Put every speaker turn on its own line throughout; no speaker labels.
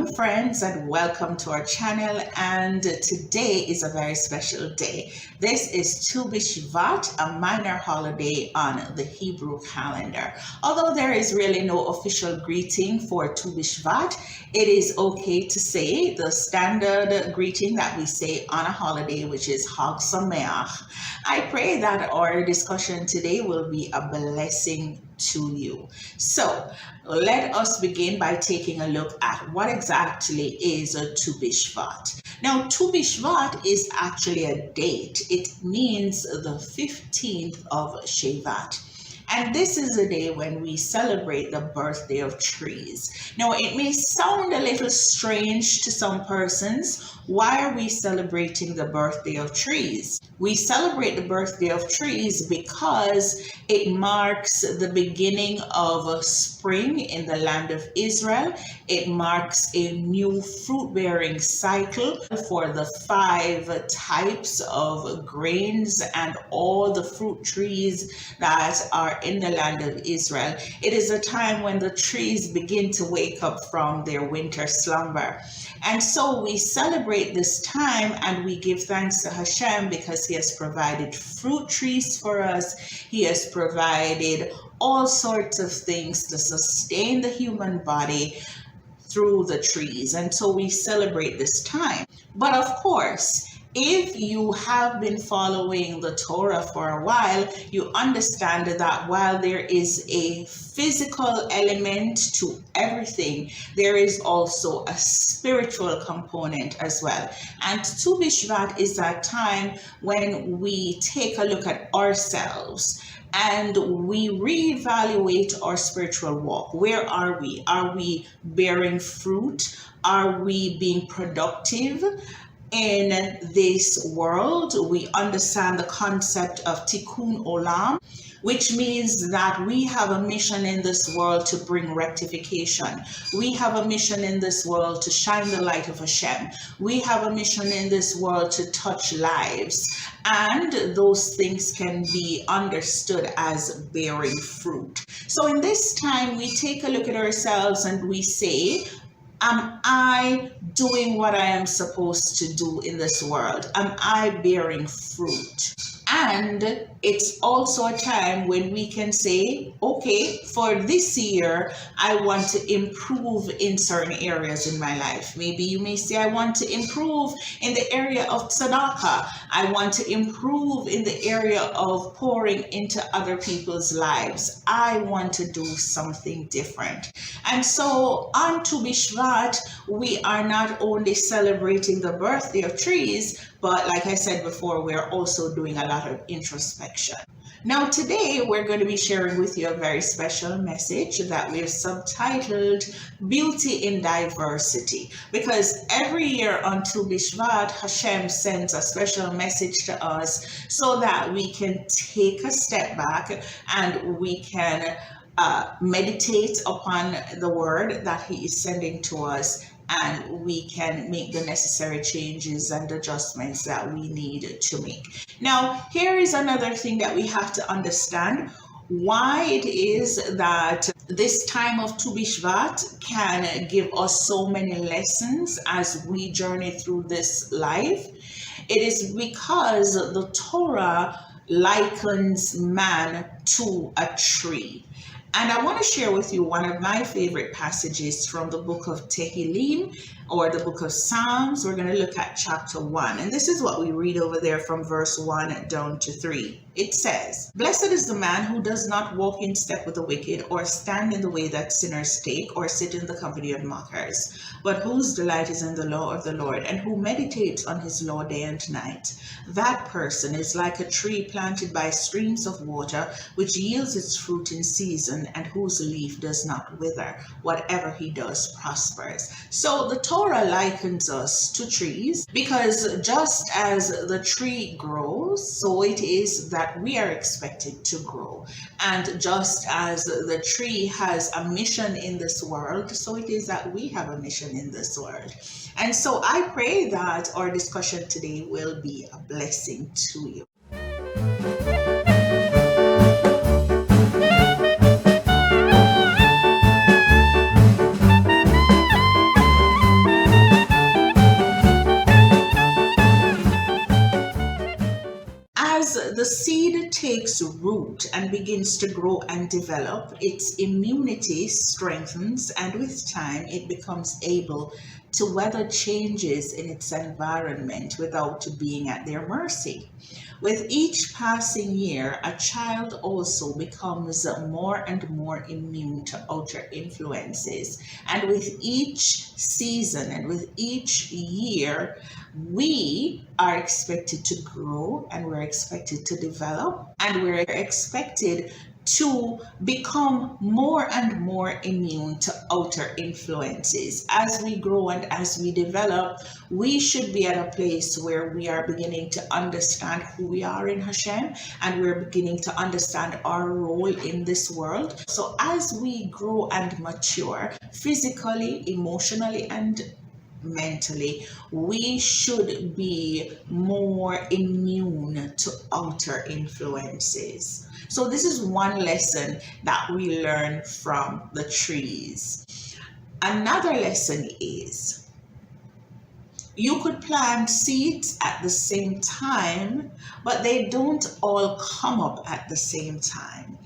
Shalom friends, and welcome to our channel. And today is a very special day. This is BiShvat, a minor holiday on the Hebrew calendar. Although there is really no official greeting for BiShvat, it is okay to say the standard greeting that we say on a holiday, which is Chag Sameach. I pray that our discussion today will be a blessing to you. So let us begin by taking a look at what exactly is a BiShvat. Now, BiShvat is actually a date. It means the 15th of Shevat. And this is a day when we celebrate the birthday of trees. Now, it may sound a little strange to some persons. Why are we celebrating the birthday of trees? We celebrate the birthday of trees because it marks the beginning of spring in the land of Israel. It marks a new fruit-bearing cycle for the 5 types of grains and all the fruit trees that are in the land of Israel. It is a time when the trees begin to wake up from their winter slumber. And so we celebrate this time and we give thanks to Hashem because He has provided fruit trees for us. He has provided all sorts of things to sustain the human body through the trees. And so we celebrate this time. But of course, if you have been following the Torah for a while, you understand that while there is a physical element to everything, there is also a spiritual component as well. And BiShvat is that time when we take a look at ourselves and we reevaluate our spiritual walk. Where are we? Are we bearing fruit? Are we being productive in this world? We understand the concept of tikkun olam, which means that we have a mission in this world to bring rectification. We have a mission in this world to shine the light of Hashem. We have a mission in this world to touch lives. And those things can be understood as bearing fruit. So in this time, we take a look at ourselves and we say, am I doing what I am supposed to do in this world? Am I bearing fruit? And it's also a time when we can say, okay, for this year, I want to improve in certain areas in my life. Maybe you may say, I want to improve in the area of tzedakah. I want to improve in the area of pouring into other people's lives. I want to do something different. And so on BiShvat, we are not only celebrating the birthday of trees, but like I said before, we're also doing a lot of introspection. Now today, we're going to be sharing with you a very special message that we've subtitled Beauty in Diversity. Because every year on BiShvat, Hashem sends a special message to us so that we can take a step back and we can meditate upon the word that He is sending to us, and we can make the necessary changes and adjustments that we need to make. Now, here is another thing that we have to understand: why it is that this time of BiShvat can give us so many lessons as we journey through this life. It is because the Torah likens man to a tree. And I want to share with you one of my favorite passages from the book of Tehillim, or the book of Psalms. We're going to look at chapter 1. And this is what we read over there from verse 1 down to 3. It says, "Blessed is the man who does not walk in step with the wicked, or stand in the way that sinners take, or sit in the company of mockers, but whose delight is in the law of the Lord, and who meditates on his law day and night. That person is like a tree planted by streams of water, which yields its fruit in season, and whose leaf does not wither. Whatever he does prospers." So the Torah likens us to trees, because just as the tree grows, so it is that we are expected to grow. And just as the tree has a mission in this world, so it is that we have a mission in this world. And so I pray that our discussion today will be a blessing to you. root and begins to grow and develop, its immunity strengthens, and with time it becomes able to weather changes in its environment without being at their mercy. With each passing year, a child also becomes more and more immune to outer influences. And with each season and with each year, we are expected to grow, and we're expected to develop, and we're expected to become more and more immune to outer influences. As we grow and as we develop, we should be at a place where we are beginning to understand who we are in Hashem, and we're beginning to understand our role in this world. So as we grow and mature physically, emotionally, and mentally, we should be more immune to outer influences. So this is one lesson that we learn from the trees. Another lesson is you could plant seeds at the same time, but they don't all come up at the same time.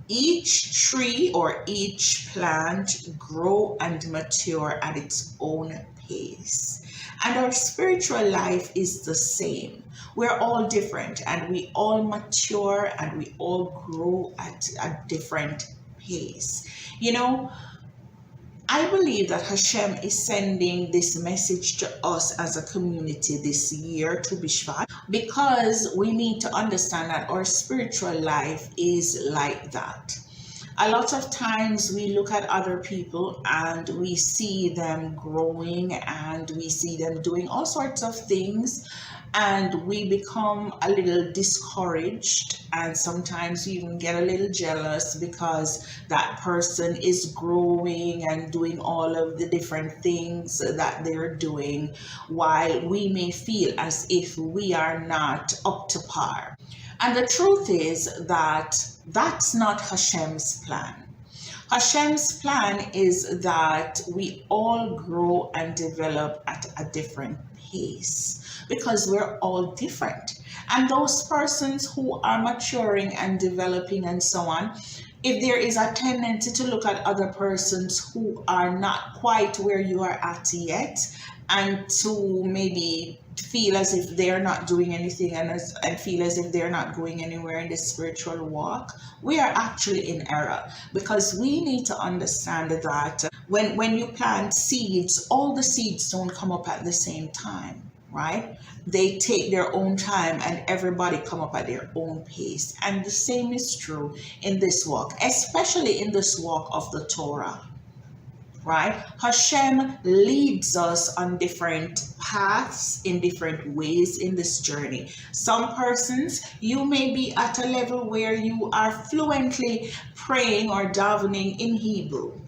Each tree or each plant grow and mature at its own pace. And our spiritual life is the same. We're all different, and we all mature and we all grow at a different pace. You know, I believe that Hashem is sending this message to us as a community this year to BiShvat, because we need to understand that our spiritual life is like that. A lot of times we look at other people and we see them growing and we see them doing all sorts of things, and we become a little discouraged, and sometimes we even get a little jealous because that person is growing and doing all of the different things that they're doing, while we may feel as if we are not up to par. And the truth is that that's not Hashem's plan. Hashem's plan is that we all grow and develop at a different pace, because we're all different. And those persons who are maturing and developing and so on, if there is a tendency to look at other persons who are not quite where you are at yet, and to maybe feel as if they're not doing anything and feel as if they're not going anywhere in the spiritual walk, we are actually in error, because we need to understand that when you plant seeds, all the seeds don't come up at the same time, right? They take their own time, and everybody come up at their own pace. And the same is true in this walk, especially in this walk of the Torah. Right? Hashem leads us on different paths in different ways in this journey. Some persons, you may be at a level where you are fluently praying or davening in Hebrew.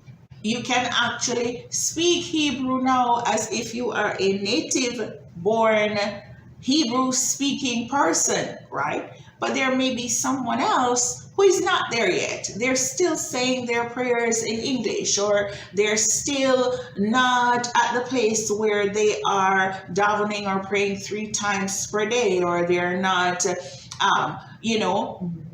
You can actually speak Hebrew now as if you are a native born Hebrew speaking person, right? But there may be someone else who is not there yet. They're still saying their prayers in English, or they're still not at the place where they are davening or praying 3 times per day, or they're not,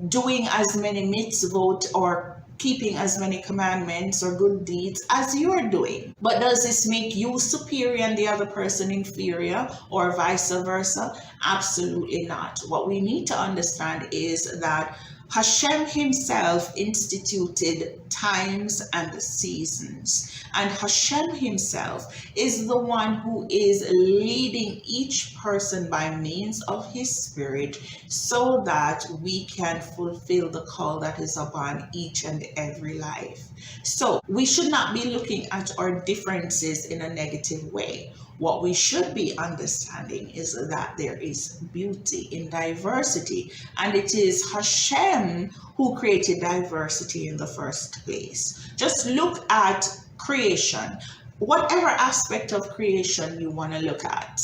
doing as many mitzvot or keeping as many commandments or good deeds as you're doing. But does this make you superior and the other person inferior, or vice versa? Absolutely not. What we need to understand is that Hashem himself instituted times and seasons, and Hashem himself is the one who is leading each person by means of his spirit, so that we can fulfill the call that is upon each and every life. So we should not be looking at our differences in a negative way. What we should be understanding is that there is beauty in diversity, and it is Hashem who created diversity in the first place. Just look at creation. Whatever aspect of creation you want to look at,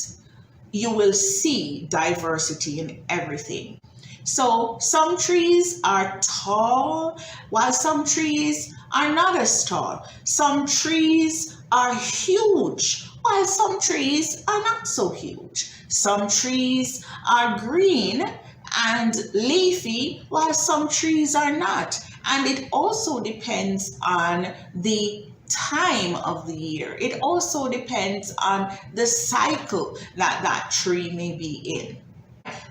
you will see diversity in everything. So some trees are tall, while some trees are not as tall. Some trees are huge, while some trees are not so huge. Some trees are green and leafy, while some trees are not. And it also depends on the time of the year. It also depends on the cycle that that tree may be in.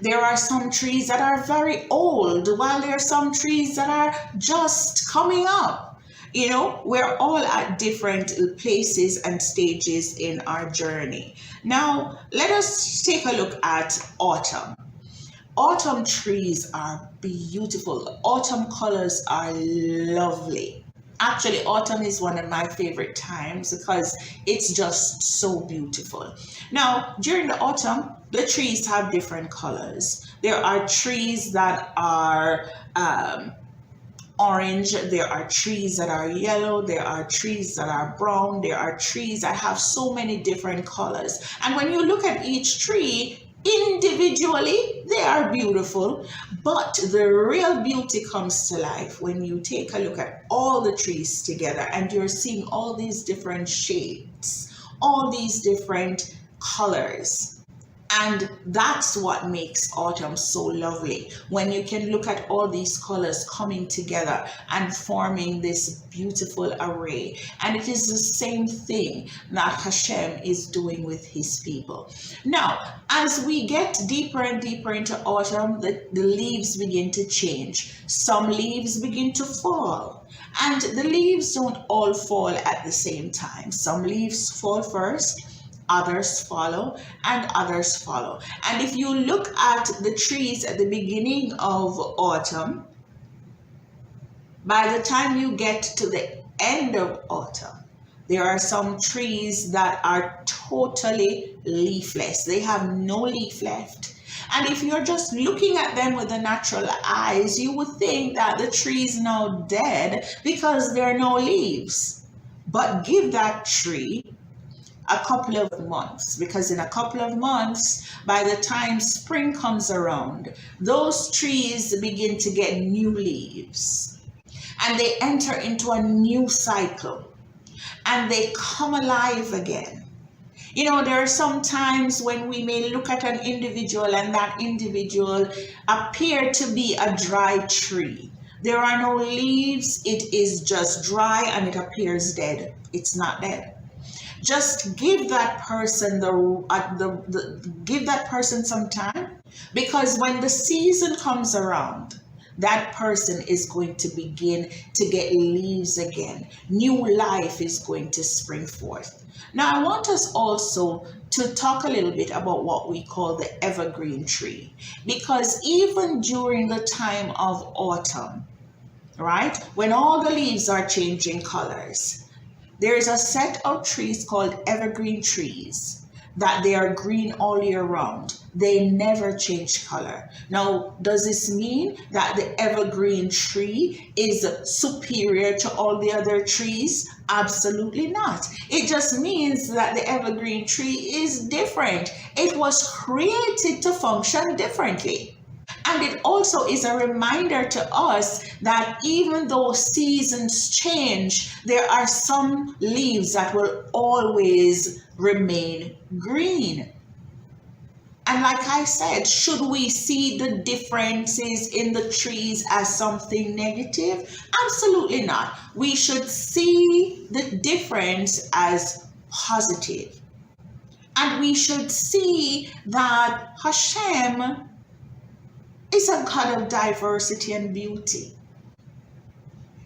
There are some trees that are very old, while there are some trees that are just coming up. You know, we're all at different places and stages in our journey. Now, let us take a look at autumn. Autumn trees are beautiful. Autumn colors are lovely. Actually, autumn is one of my favorite times because it's just so beautiful. Now, during the autumn, the trees have different colors. There are trees that are orange, there are trees that are yellow, there are trees that are brown, there are trees that have so many different colors. And when you look at each tree, individually, they are beautiful, but the real beauty comes to life when you take a look at all the trees together and you're seeing all these different shades, all these different colors. And that's what makes autumn so lovely, when you can look at all these colors coming together and forming this beautiful array. And it is the same thing that Hashem is doing with his people. Now, as we get deeper and deeper into autumn, the leaves begin to change. Some leaves begin to fall. And the leaves don't all fall at the same time. Some leaves fall first, others follow, and others follow. And if you look at the trees at the beginning of autumn, by the time you get to the end of autumn, there are some trees that are totally leafless. They have no leaf left. And if you're just looking at them with the natural eyes, you would think that the tree is now dead because there are no leaves. But give that tree a couple of months, because in a couple of months, by the time spring comes around, those trees begin to get new leaves and they enter into a new cycle and they come alive again. You know, there are some times when we may look at an individual and that individual appear to be a dry tree. There are no leaves, it is just dry and it appears dead. It's not dead. Just give that person give that person some time, because when the season comes around, that person is going to begin to get leaves again. New life is going to spring forth. Now, I want us also to talk a little bit about what we call the evergreen tree, because even during the time of autumn, right, when all the leaves are changing colors, there is a set of trees called evergreen trees that they are green all year round. They never change color. Now, does this mean that the evergreen tree is superior to all the other trees? Absolutely not. It just means that the evergreen tree is different. It was created to function differently. And it also is a reminder to us that even though seasons change, there are some leaves that will always remain green. And like I said, should we see the differences in the trees as something negative? Absolutely not. We should see the difference as positive. And we should see that Hashem is a God of diversity and beauty.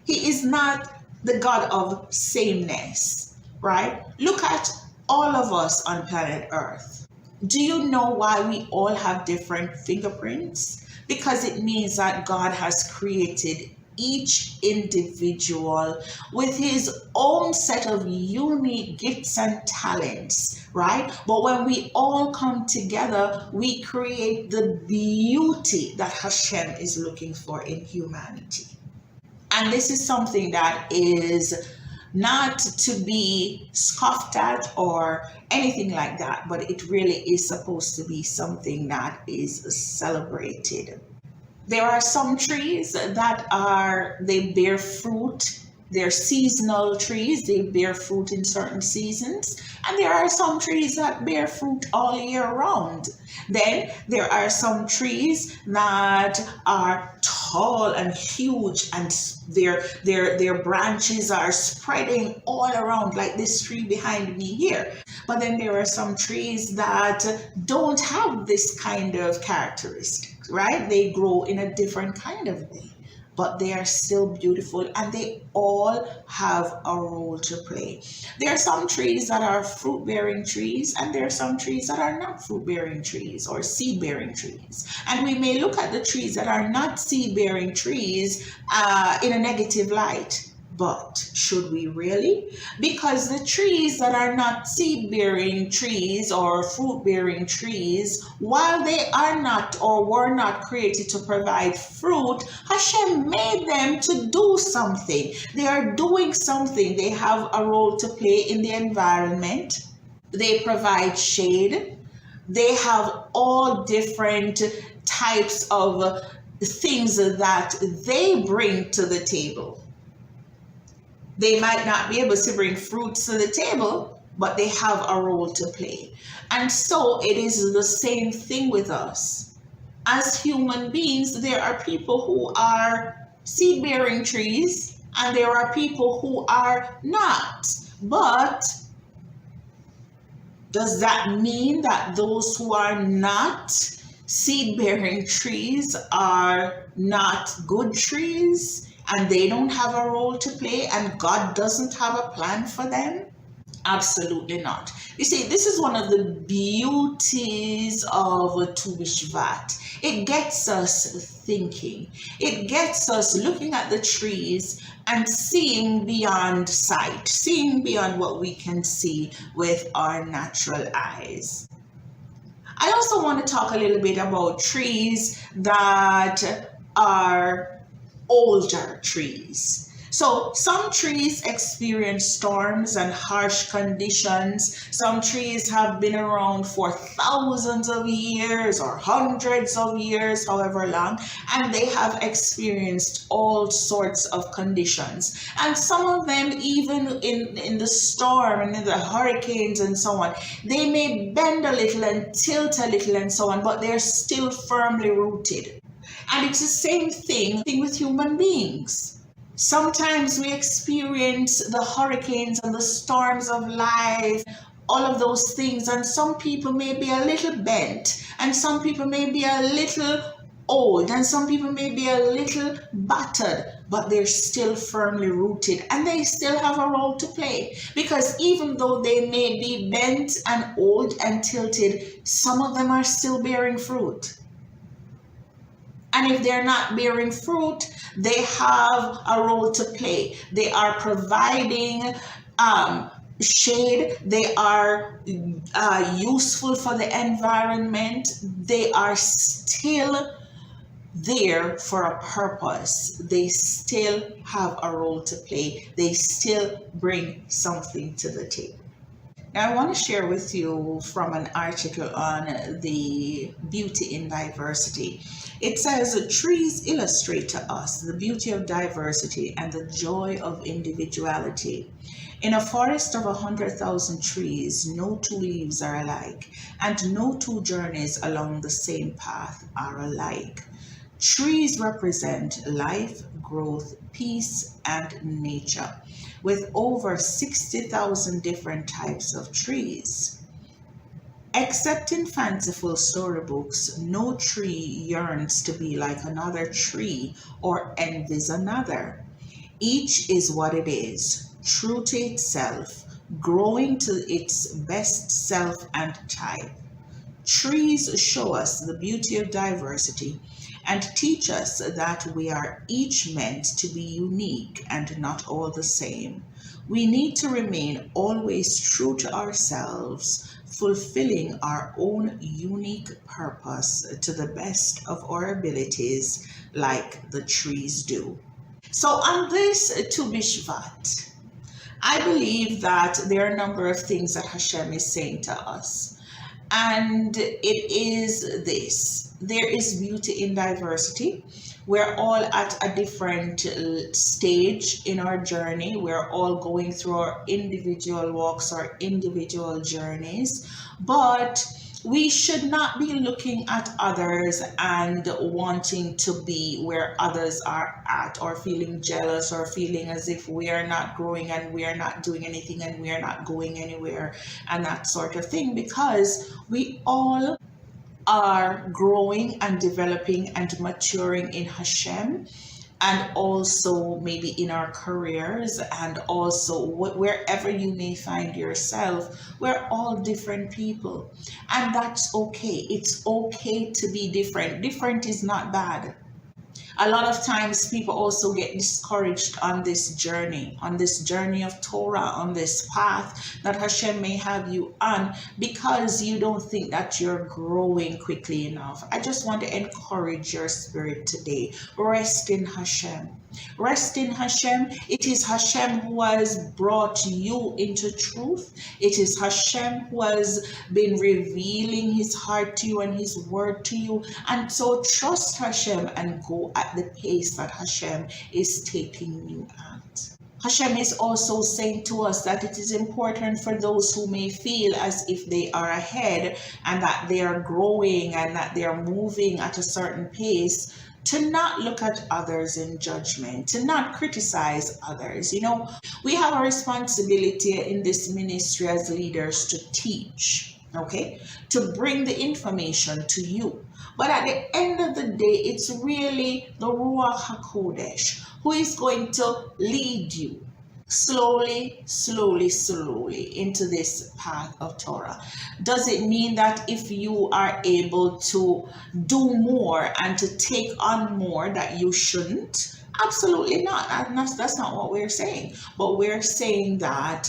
He is not the God of sameness, right? Look at all of us on planet Earth. Do you know why we all have different fingerprints? Because it means that God has created each individual with his own set of unique gifts and talents, right? But when we all come together, we create the beauty that Hashem is looking for in humanity. And this is something that is not to be scoffed at or anything like that, but it really is supposed to be something that is celebrated. There are some trees that they bear fruit They're seasonal trees. They bear fruit in certain seasons. And there are some trees that bear fruit all year round. Then there are some trees that are tall and huge, and their branches are spreading all around, like this tree behind me here. But then there are some trees that don't have this kind of characteristics, right? They grow in a different kind of way, but they are still beautiful, and they all have a role to play. There are some trees that are fruit-bearing trees, and there are some trees that are not fruit-bearing trees or seed-bearing trees. And we may look at the trees that are not seed-bearing trees in a negative light. But should we really? Because the trees that are not seed-bearing trees or fruit-bearing trees, while they are not or were not created to provide fruit, Hashem made them to do something. They are doing something. They have a role to play in the environment. They provide shade. They have all different types of things that they bring to the table. They might not be able to bring fruits to the table, but they have a role to play. And so it is the same thing with us. As human beings, there are people who are seed-bearing trees, and there are people who are not. But does that mean that those who are not seed-bearing trees are not good trees? And they don't have a role to play, and God doesn't have a plan for them? Absolutely not. You see, this is one of the beauties of Tu BiShvat. It gets us thinking. It gets us looking at the trees and seeing beyond sight, seeing beyond what we can see with our natural eyes. I also want to talk a little bit about trees that are older trees. So some trees experience storms and harsh conditions. Some trees have been around for thousands of years or hundreds of years, however long, and they have experienced all sorts of conditions. And some of them, even in the storm and in the hurricanes and so on, they may bend a little and tilt a little and so on, but they're still firmly rooted. And it's the same thing with human beings. Sometimes we experience the hurricanes and the storms of life, all of those things, and some people may be a little bent, and some people may be a little old, and some people may be a little battered, but they're still firmly rooted, and they still have a role to play. Because even though they may be bent and old and tilted, some of them are still bearing fruit. And if they're not bearing fruit, they have a role to play. They are providing shade. They are useful for the environment. They are still there for a purpose. They still have a role to play. They still bring something to the table. Now, I want to share with you from an article on the beauty in diversity. It says, trees illustrate to us the beauty of diversity and the joy of individuality. In a forest of 100,000 trees, no two leaves are alike, and no two journeys along the same path are alike. Trees represent life, growth, peace, and nature, with over 60,000 different types of trees. Except in fanciful storybooks, no tree yearns to be like another tree or envies another. Each is what it is, true to itself, growing to its best self and type. Trees show us the beauty of diversity and teach us that we are each meant to be unique and not all the same. We need to remain always true to ourselves, fulfilling our own unique purpose to the best of our abilities, like the trees do. So on this Tu BiShvat, I believe that there are a number of things that Hashem is saying to us. And it is this: there is beauty in diversity. We're all at a different stage in our journey. We're all going through our individual walks, our individual journeys, but we should not be looking at others and wanting to be where others are at, or feeling jealous, or feeling as if we are not growing and we are not doing anything and we are not going anywhere and that sort of thing, because we all are growing and developing and maturing in Hashem, and also maybe in our careers, and also wherever you may find yourself. We're all different people, and that's okay. It's okay to be different. Different is not bad. A lot of times people also get discouraged on this journey of Torah, on this path that Hashem may have you on, because you don't think that you're growing quickly enough. I just want to encourage your spirit today. Rest in Hashem. Rest in Hashem. It is Hashem who has brought you into truth. It is Hashem who has been revealing his heart to you and his word to you. And so trust Hashem and go at the pace that Hashem is taking you at. Hashem is also saying to us that it is important for those who may feel as if they are ahead and that they are growing and that they are moving at a certain pace, to not look at others in judgment, to not criticize others. You know, we have a responsibility in this ministry as leaders to teach, okay, to bring the information to you. But at the end of the day, it's really the Ruach HaKodesh who is going to lead you slowly into this path of Torah. Does it mean that if you are able to do more and to take on more that you shouldn't? Absolutely not. That's not what we're saying. But we're saying that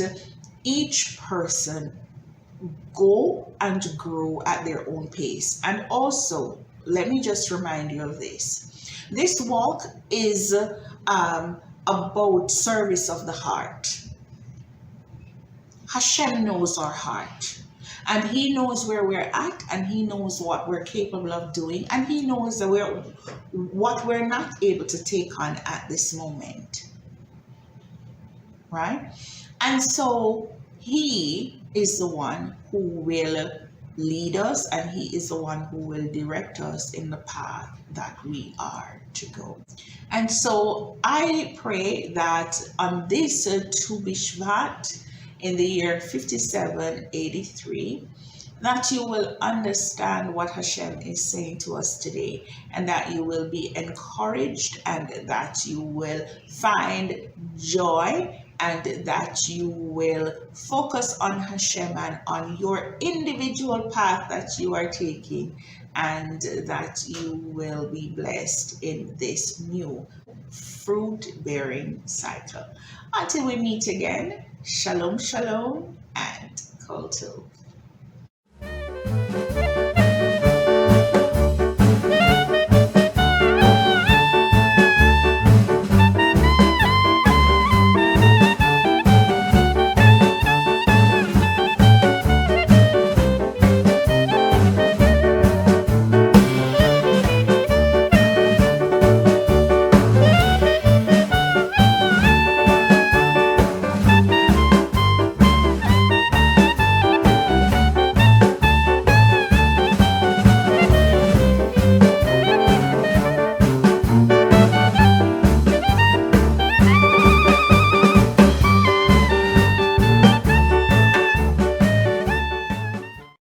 each person go and grow at their own pace. And also, let me just remind you of this. This walk is about service of the heart. Hashem knows our heart, and he knows where we're at, and he knows what we're capable of doing, and he knows that what we're not able to take on at this moment, right? And so he is the one who will lead us, and he is the one who will direct us in the path that we are to go. And so I pray that on this BiShvat in the year 5783, that you will understand what Hashem is saying to us today, and that you will be encouraged, and that you will find joy, and that you will focus on Hashem and on your individual path that you are taking, and that you will be blessed in this new fruit-bearing cycle. Until we meet again, Shalom, Shalom, and Kol Tov.